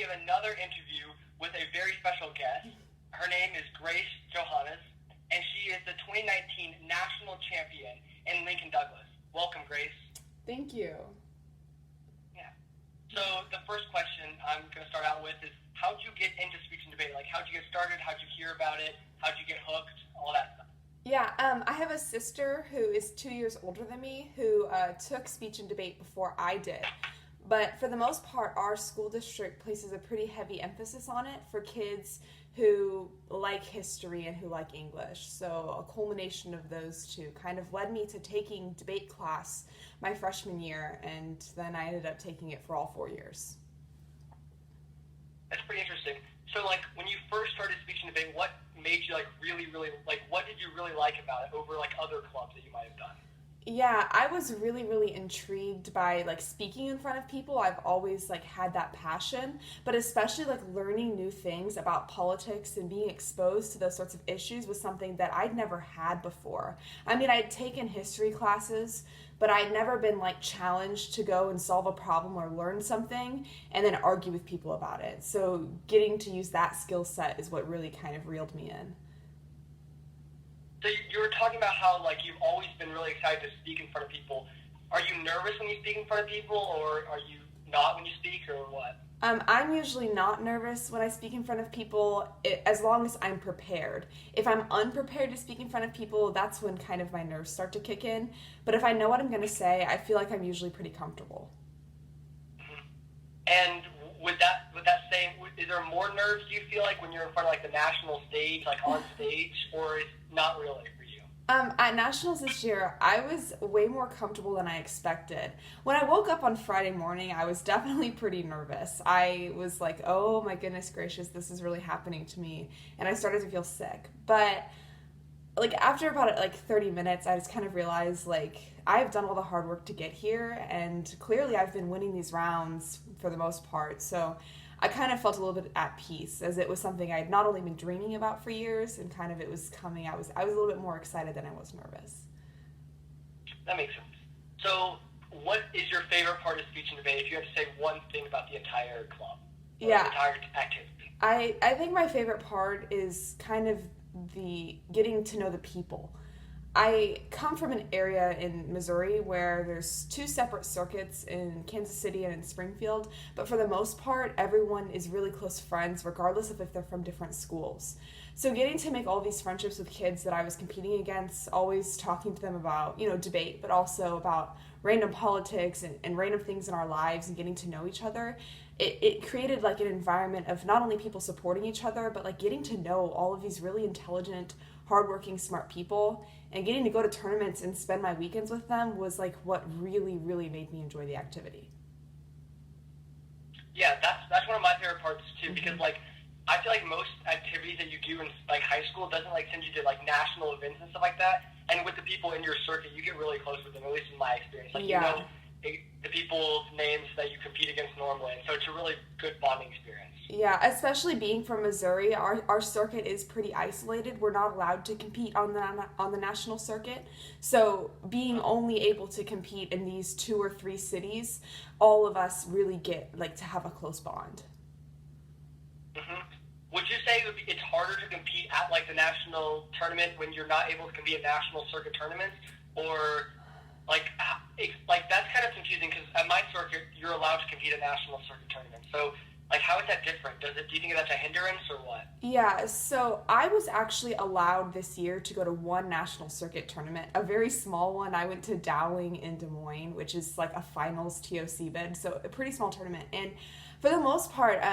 we have another interview with a very special guest. Her name is Grace Johannes, and she is the 2019 National Champion in Lincoln Douglas. Welcome, Grace. Thank you. Yeah. So the first question I'm going to start out with is, how'd you get into speech and debate? Like, how'd you get started? How'd you hear about it? How'd you get hooked? All that stuff. Yeah, I have a sister who is 2 years older than me who took speech and debate before I did. But for the most part, our school district places a pretty heavy emphasis on it for kids who like history and who like English. So a culmination of those two kind of led me to taking debate class my freshman year, and then I ended up taking it for all 4 years. That's pretty interesting. So, like, when you first started speech and debate, what made you, like, really, like, what did you really like about it over, like, other clubs that you might have done? Yeah, I was really intrigued by like speaking in front of people. I've always like had that passion, but especially like learning new things about politics and being exposed to those sorts of issues was something that I'd never had before. I mean, I'd taken history classes, but I'd never been like challenged to go and solve a problem or learn something and then argue with people about it. So getting to use that skill set is what really kind of reeled me in. So you were talking about how, like, you've always been really excited to speak in front of people. Are you nervous when you speak in front of people, or are you not when you speak, or what? I'm usually not nervous when I speak in front of people, as long as I'm prepared. If I'm unprepared to speak in front of people, that's when kind of my nerves start to kick in. But if I know what I'm going to say, I feel like I'm usually pretty comfortable. Mm-hmm. And with that saying, is there more nerves, do you feel like, when you're in front of, like, the national stage, like, on stage, or is not really for you? At Nationals this year, I was way more comfortable than I expected. When I woke up on Friday morning, I was definitely pretty nervous. I was like, oh my goodness gracious, this is really happening to me. And I started to feel sick. But like after about like 30 minutes, I just kind of realized like I've done all the hard work to get here, and clearly I've been winning these rounds for the most part. So I kind of felt a little bit at peace, as it was something I had not only been dreaming about for years, and kind of it was coming. I was a little bit more excited than I was nervous. That makes sense. So what is your favorite part of speech and debate, if you had to say one thing about the entire club? Or Yeah. the entire activity? I think my favorite part is kind of the getting to know the people. I come from an area in Missouri where there's two separate circuits in Kansas City and in Springfield, but for the most part, everyone is really close friends, regardless of if they're from different schools. So getting to make all these friendships with kids that I was competing against, always talking to them about, debate, but also about random politics and random things in our lives and getting to know each other, it created like an environment of not only people supporting each other, but like getting to know all of these really intelligent, hardworking, smart people, and getting to go to tournaments and spend my weekends with them was like what really made me enjoy the activity. Yeah, that's one of my favorite parts too, because like I feel like most activities that you do in like high school doesn't like send you to like national events and stuff like that. And with the people in your circuit, you get really close with them, at least in my experience. Like the people's names that you compete against normally, and so it's a really good bonding experience. Yeah, especially being from Missouri, our circuit is pretty isolated. We're not allowed to compete on the national circuit. So being only able to compete in these 2 or 3 cities, all of us really get like to have a close bond. Mm-hmm. Would you say it's harder to compete at like the national tournament when you're not able to compete at national circuit tournaments, or like that's kind of confusing because at my circuit you're allowed to compete at national circuit tournaments. So like, how is that different? Do you think that's a hindrance or what? Yeah, so I was actually allowed this year to go to one national circuit tournament, a very small one. I went to Dowling in Des Moines, which is like a finals TOC bid, so a pretty small tournament. And for the most part,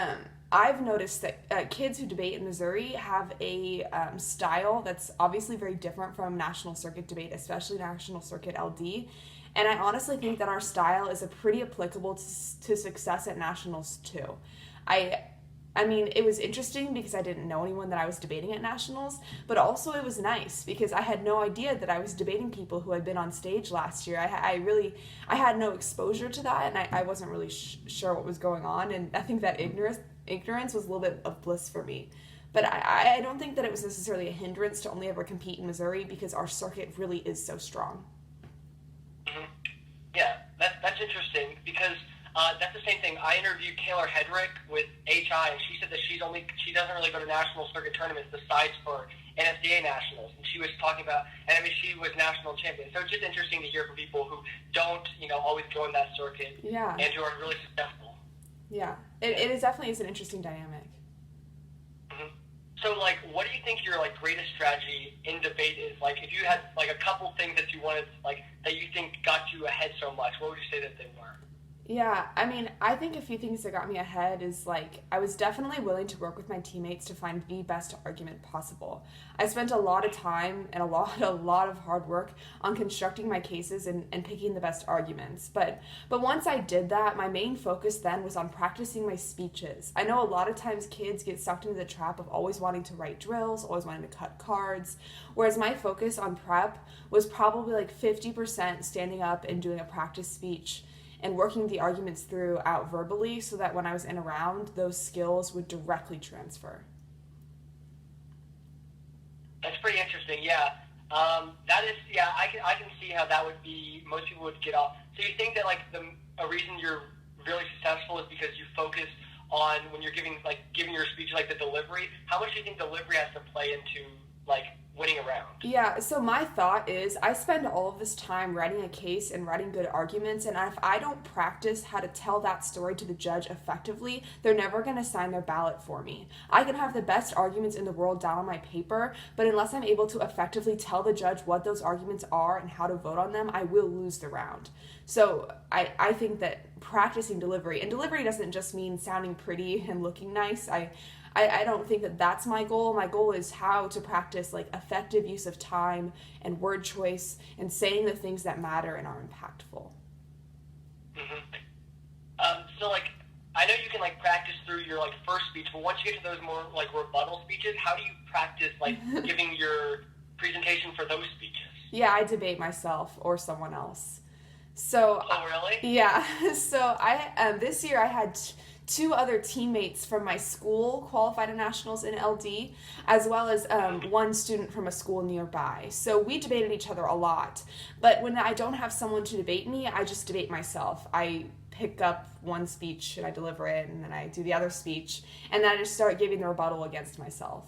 I've noticed that kids who debate in Missouri have a style that's obviously very different from national circuit debate, especially national circuit LD. And I honestly think that our style is pretty applicable to success at nationals too. I mean, it was interesting because I didn't know anyone that I was debating at nationals, but also it was nice because I had no idea that I was debating people who had been on stage last year. I had no exposure to that, and I wasn't really sure what was going on, and I think that ignorance was a little bit of bliss for me. But I don't think that it was necessarily a hindrance to only ever compete in Missouri because our circuit really is so strong. Mm-hmm. Yeah, that's interesting because That's the same thing. I interviewed Taylor Hedrick with HI, and she said that she doesn't really go to national circuit tournaments besides for NSDA nationals. And she was talking about, and I mean, she was national champion. So it's just interesting to hear from people who don't, always go in that circuit, Yeah. and who are really successful. Yeah, it is definitely an interesting dynamic. Mm-hmm. So, what do you think your greatest strategy in debate is? If you had a couple things that you wanted, that you think got you ahead so much, what would you say that they were? Yeah, I mean, I think a few things that got me ahead is I was definitely willing to work with my teammates to find the best argument possible. I spent a lot of time and a lot of hard work on constructing my cases and picking the best arguments. But once I did that, my main focus then was on practicing my speeches. I know a lot of times kids get sucked into the trap of always wanting to write drills, always wanting to cut cards, whereas my focus on prep was probably 50% standing up and doing a practice speech and working the arguments through out verbally so that when I was in a round, those skills would directly transfer. That's pretty interesting, yeah. I can see how that would be, most people would get off. So you think that a reason you're really successful is because you focus on, when you're giving your speech, the delivery, how much do you think delivery has to play into winning a round? Yeah, so my thought is I spend all of this time writing a case and writing good arguments, and if I don't practice how to tell that story to the judge effectively, they're never going to sign their ballot for me. I can have the best arguments in the world down on my paper, but unless I'm able to effectively tell the judge what those arguments are and how to vote on them, I will lose the round. So I think that practicing delivery, and delivery doesn't just mean sounding pretty and looking nice. I don't think that that's my goal. My goal is how to practice effective use of time and word choice and saying the things that matter and are impactful. Mm-hmm. So I know you can practice through your first speech, but once you get to those more rebuttal speeches, how do you practice giving your presentation for those speeches? Yeah, I debate myself or someone else. So. Oh, really? Yeah. So this year I had two other teammates from my school qualified to nationals in LD, as well as one student from a school nearby. So we debated each other a lot. But when I don't have someone to debate me, I just debate myself. I pick up one speech and I deliver it, and then I do the other speech, and then I just start giving the rebuttal against myself.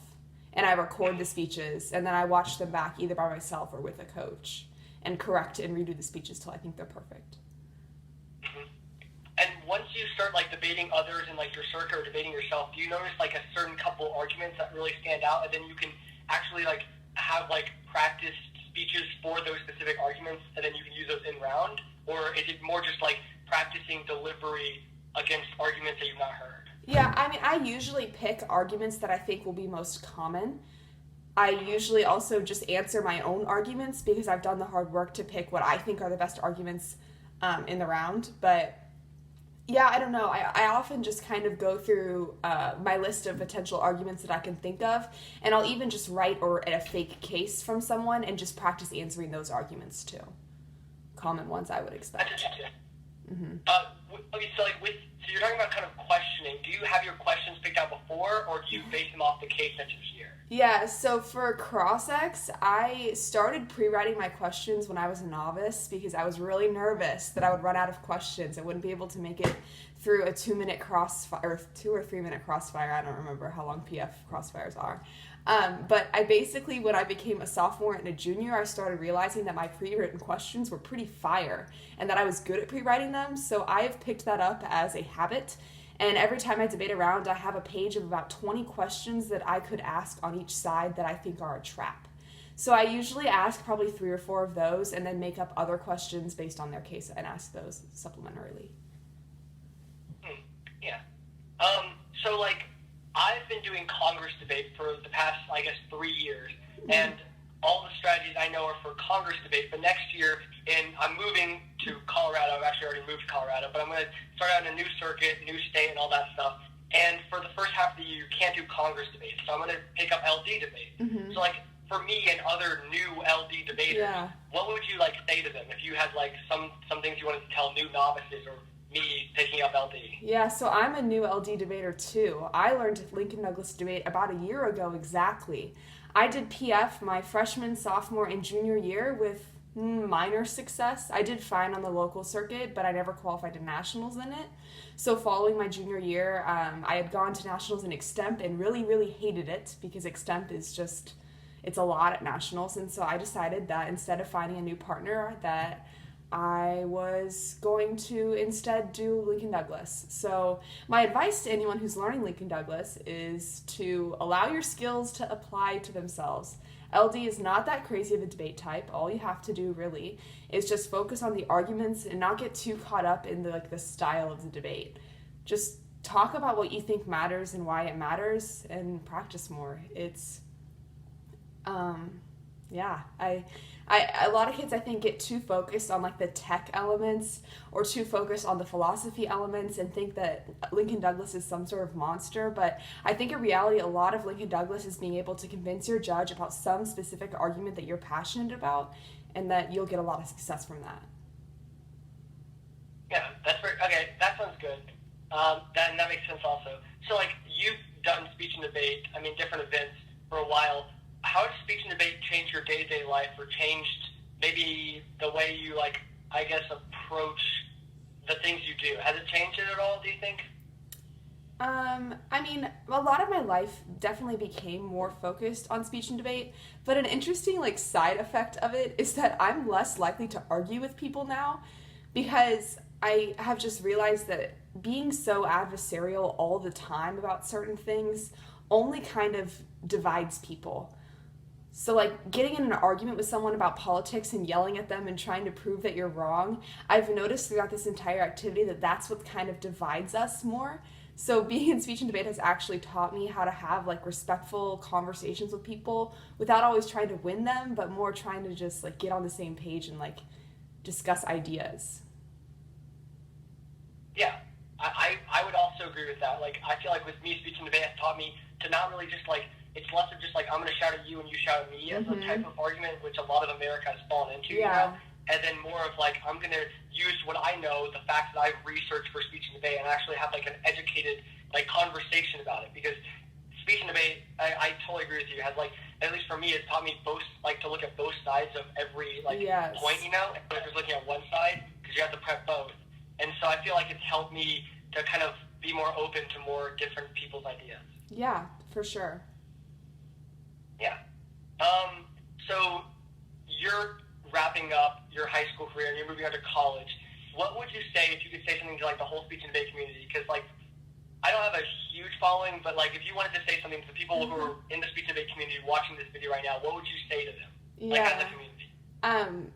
And I record the speeches, and then I watch them back either by myself or with a coach, and correct and redo the speeches till I think they're perfect. And once you start debating others in your circuit or debating yourself, do you notice a certain couple arguments that really stand out, and then you can actually have practiced speeches for those specific arguments, and then you can use those in round? Or is it more just practicing delivery against arguments that you've not heard? Yeah, I mean, I usually pick arguments that I think will be most common. I usually also just answer my own arguments because I've done the hard work to pick what I think are the best arguments in the round. But yeah, I don't know. I often just kind of go through my list of potential arguments that I can think of, and I'll even just write a fake case from someone and just practice answering those arguments too. Common ones I would expect. That's interesting. Mm-hmm. Okay, so so you're talking about kind of questioning. Do you have your questions picked out before, or do you base them off the case that you hear? Yeah, so for CrossX, I started pre-writing my questions when I was a novice because I was really nervous that I would run out of questions. I wouldn't be able to make it through a 2-minute crossfire, or 2 or 3 minute crossfire. I don't remember how long PF crossfires are. But I basically, when I became a sophomore and a junior, I started realizing that my pre-written questions were pretty fire and that I was good at pre-writing them. So I have picked that up as a habit. And every time I debate a round, I have a page of about 20 questions that I could ask on each side that I think are a trap. So I usually ask probably 3 or 4 of those and then make up other questions based on their case and ask those supplementarily. Yeah. So I've been doing Congress debate for the past, 3 years, and all the strategies I know are for Congress debate. But next year, I'm moving to Colorado. I've actually already moved to Colorado, but I'm going to start out in a new circuit, new state, and all that stuff. And for the first half of the year, you can't do Congress debate, so I'm going to pick up LD debate. Mm-hmm. So for me and other new LD debaters, what would you say to them if you had some things you wanted to tell new novices or me picking up LD? Yeah, so I'm a new LD debater too. I learned Lincoln Douglas debate about a year ago exactly. I did PF my freshman, sophomore, and junior year with minor success. I did fine on the local circuit, but I never qualified to nationals in it. So following my junior year, I had gone to nationals in extemp and really, really hated it because extemp is just, it's a lot at nationals. And so I decided that instead of finding a new partner, that I was going to instead do Lincoln Douglas. So my advice to anyone who's learning Lincoln Douglas is to allow your skills to apply to themselves. LD is not that crazy of a debate type. All you have to do really is just focus on the arguments and not get too caught up in the style of the debate. Just talk about what you think matters and why it matters and practice more. It's a lot of kids, I think, get too focused on like the tech elements or too focused on the philosophy elements and think that Lincoln Douglas is some sort of monster. But I think in reality, a lot of Lincoln Douglas is being able to convince your judge about some specific argument that you're passionate about, and that you'll get a lot of success from that. Yeah, that's very, okay, that sounds good. That makes sense also. So like you've done speech and debate, I mean different events for a while. How does speech and debate change your day-to-day life, or changed maybe the way you, like, I guess, approach the things you do? Has it changed it at all, do you think? I mean, a lot of my life definitely became more focused on speech and debate, but an interesting, like, side effect of it is that I'm less likely to argue with people now, because I have just realized that being so adversarial all the time about certain things only kind of divides people. So, like, getting in an argument with someone about politics and yelling at them and trying to prove that you're wrong, I've noticed throughout this entire activity that that's what kind of divides us more. So being in speech and debate has actually taught me how to have, like, respectful conversations with people without always trying to win them, but more trying to just, like, get on the same page and, like, discuss ideas. Yeah, I would also agree with that. Like, I feel like with me, speech and debate has taught me to not really just, like, it's less of just like I'm going to shout at you and you shout at me as a type of argument, which a lot of America has fallen into, you know? And then more of like I'm going to use what I know, the facts that I've researched for speech and debate, and actually have like an educated like conversation about it. Because speech and debate, I totally agree with you, has like, at least for me, it's taught me both, like to look at both sides of every like point, you know? Instead of just looking at one side, because you have to prep both. And so I feel like it's helped me to kind of be more open to more different people's ideas. Yeah, for sure. Yeah. So you're wrapping up your high school career and you're moving on to college. What would you say if you could say something to like the whole speech and debate community? Because like I don't have a huge following, but like if you wanted to say something to people who are in the speech and debate community watching this video right now, what would you say to them? Like as a community?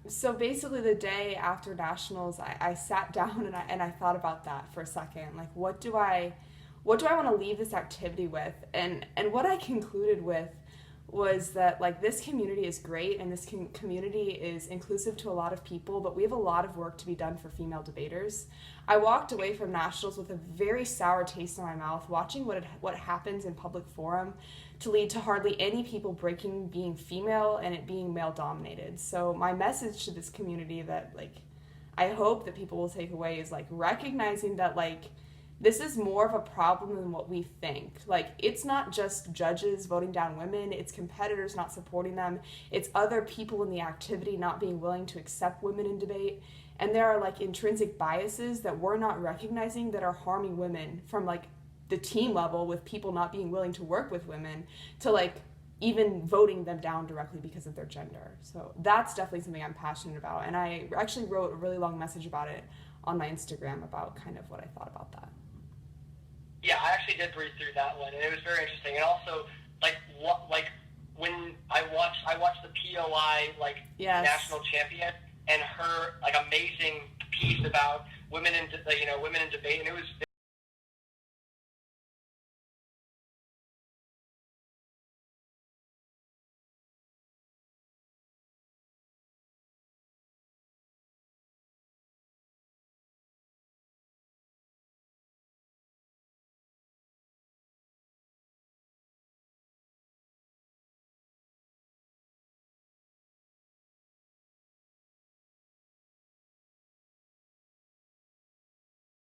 So basically the day after nationals, I sat down and I thought about that for a second. Like, what do I want to leave this activity with? And what I concluded with was that like this community is great and this community is inclusive to a lot of people, but we have a lot of work to be done for female debaters. I walked away from nationals with a very sour taste in my mouth, watching what happens in public forum to lead to hardly any people breaking being female and it being male dominated. So my message to this community that like I hope that people will take away is like recognizing that like this is more of a problem than what we think. Like, it's not just judges voting down women, it's competitors not supporting them, it's other people in the activity not being willing to accept women in debate. And there are, like, intrinsic biases that we're not recognizing that are harming women, from, like, the team level with people not being willing to work with women to, like, even voting them down directly because of their gender. So that's definitely something I'm passionate about. And I actually wrote a really long message about it on my Instagram about kind of what I thought about that. Yeah, I actually did read through that one, and it was very interesting. And also, when I watched the POI national champion and her like amazing piece about women in debate, and it was